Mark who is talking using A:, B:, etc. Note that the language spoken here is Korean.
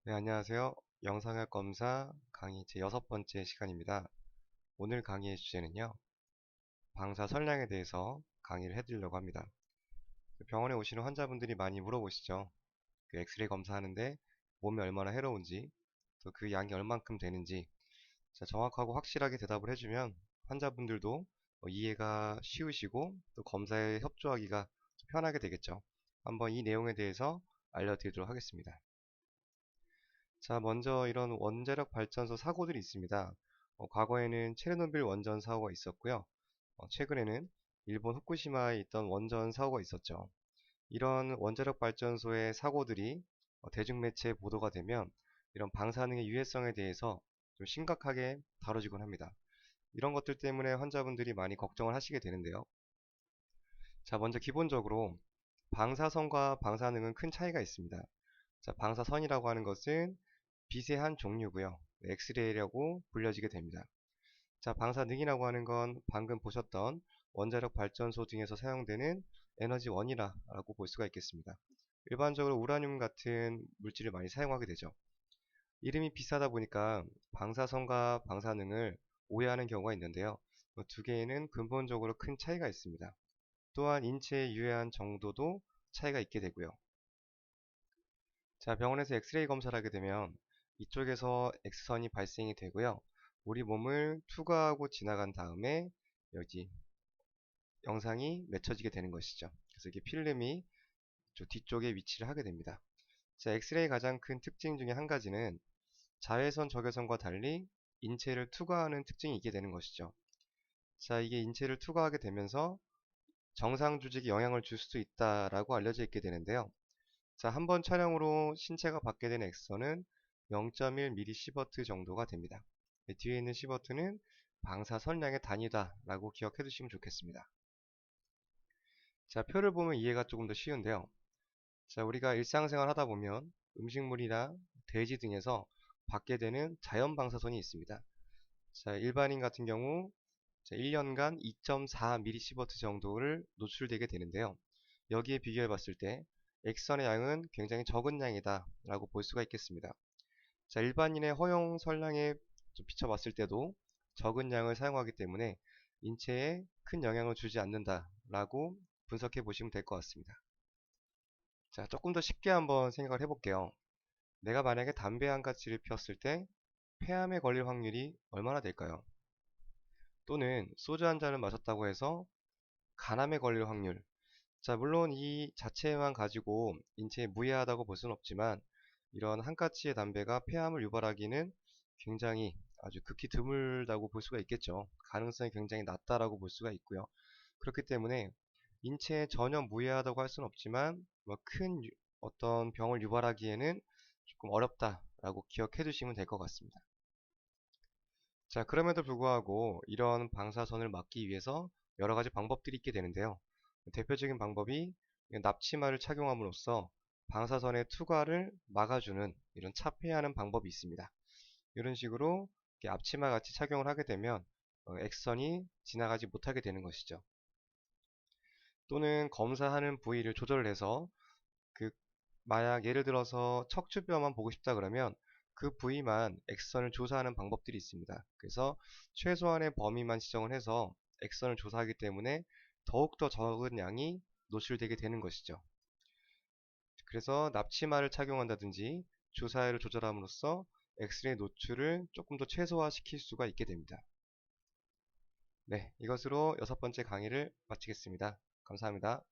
A: 네, 안녕하세요. 영상학 검사 강의 제 6번째 시간입니다. 오늘 강의의 주제는요, 방사 선량에 대해서 강의를 해드리려고 합니다. 병원에 오시는 환자분들이 많이 물어보시죠. 그 엑스레이 검사하는데 몸에 얼마나 해로운지, 또 그 양이 얼만큼 되는지, 정확하고 확실하게 대답을 해주면 환자분들도 이해가 쉬우시고 또 검사에 협조하기가 편하게 되겠죠. 한번 이 내용에 대해서 알려드리도록 하겠습니다. 자, 먼저 이런 원자력 발전소 사고들이 있습니다. 과거에는 체르노빌 원전 사고가 있었고요. 최근에는 일본 후쿠시마에 있던 원전 사고가 있었죠. 이런 원자력 발전소의 사고들이 대중매체에 보도가 되면 이런 방사능의 유해성에 대해서 좀 심각하게 다뤄지곤 합니다. 이런 것들 때문에 환자분들이 많이 걱정을 하시게 되는데요. 자, 먼저 기본적으로 방사선과 방사능은 큰 차이가 있습니다. 자, 방사선이라고 하는 것은 빛의 한 종류고요. 엑스레이라고 불려지게 됩니다. 자, 방사능이라고 하는 건 방금 보셨던 원자력 발전소 등에서 사용되는 에너지원이라고 볼 수가 있겠습니다. 일반적으로 우라늄 같은 물질을 많이 사용하게 되죠. 이름이 비슷하다 보니까 방사선과 방사능을 오해하는 경우가 있는데요. 두 개에는 근본적으로 큰 차이가 있습니다. 또한 인체에 유해한 정도도 차이가 있게 되고요. 자, 병원에서 엑스레이 검사를 하게 되면 이쪽에서 X선이 발생이 되고요. 우리 몸을 투과하고 지나간 다음에 여기 영상이 맺혀지게 되는 것이죠. 그래서 이게 필름이 뒤쪽에 위치를 하게 됩니다. 자, 엑스레이 가장 큰 특징 중에 한 가지는 자외선, 적외선과 달리 인체를 투과하는 특징이 있게 되는 것이죠. 자, 이게 인체를 투과하게 되면서 정상 조직에 영향을 줄 수도 있다라고 알려져 있게 되는데요. 자, 한 번 촬영으로 신체가 받게 되는 X선은 0.1mSv 정도가 됩니다. 뒤에 있는 C는 방사선량의 단위다라고 기억해 두시면 좋겠습니다. 자, 표를 보면 이해가 조금 더 쉬운데요. 자, 우리가 일상생활 하다 보면 음식물이나 대지 등에서 받게 되는 자연 방사선이 있습니다. 자, 일반인 같은 경우 1년간 2.4mSv 정도를 노출되게 되는데요. 여기에 비교해 봤을 때 X선의 양은 굉장히 적은 양이다 라고 볼 수가 있겠습니다. 자, 일반인의 허용 선량에 비춰봤을 때도 적은 양을 사용하기 때문에 인체에 큰 영향을 주지 않는다 라고 분석해 보시면 될 것 같습니다. 자, 조금 더 쉽게 한번 생각을 해볼게요. 내가 만약에 담배 한 가지를 피웠을 때 폐암에 걸릴 확률이 얼마나 될까요? 또는 소주 한 잔을 마셨다고 해서 간암에 걸릴 확률. 자, 물론 이 자체만 가지고 인체에 무해하다고 볼 수는 없지만 이런 한 가지의 담배가 폐암을 유발하기는 굉장히 아주 극히 드물다고 볼 수가 있겠죠. 가능성이 굉장히 낮다라고 볼 수가 있고요. 그렇기 때문에 인체에 전혀 무해하다고 할 수는 없지만 큰 어떤 병을 유발하기에는 조금 어렵다라고 기억해 두시면 될 것 같습니다. 자, 그럼에도 불구하고 이런 방사선을 막기 위해서 여러 가지 방법들이 있게 되는데요. 대표적인 방법이 납치마를 착용함으로써 방사선의 투과를 막아주는 이런 차폐하는 방법이 있습니다. 이런 식으로 앞치마 같이 착용을 하게 되면 X선이 지나가지 못하게 되는 것이죠. 또는 검사하는 부위를 조절을 해서 그 만약 예를 들어서 척추뼈만 보고 싶다 그러면 그 부위만 X선을 조사하는 방법들이 있습니다. 그래서 최소한의 범위만 지정을 해서 X선을 조사하기 때문에 더욱더 적은 양이 노출되게 되는 것이죠. 그래서 납치마를 착용한다든지 주사위를 조절함으로써 엑스레이 노출을 조금 더 최소화시킬 수가 있게 됩니다. 네, 이것으로 6번째 강의를 마치겠습니다. 감사합니다.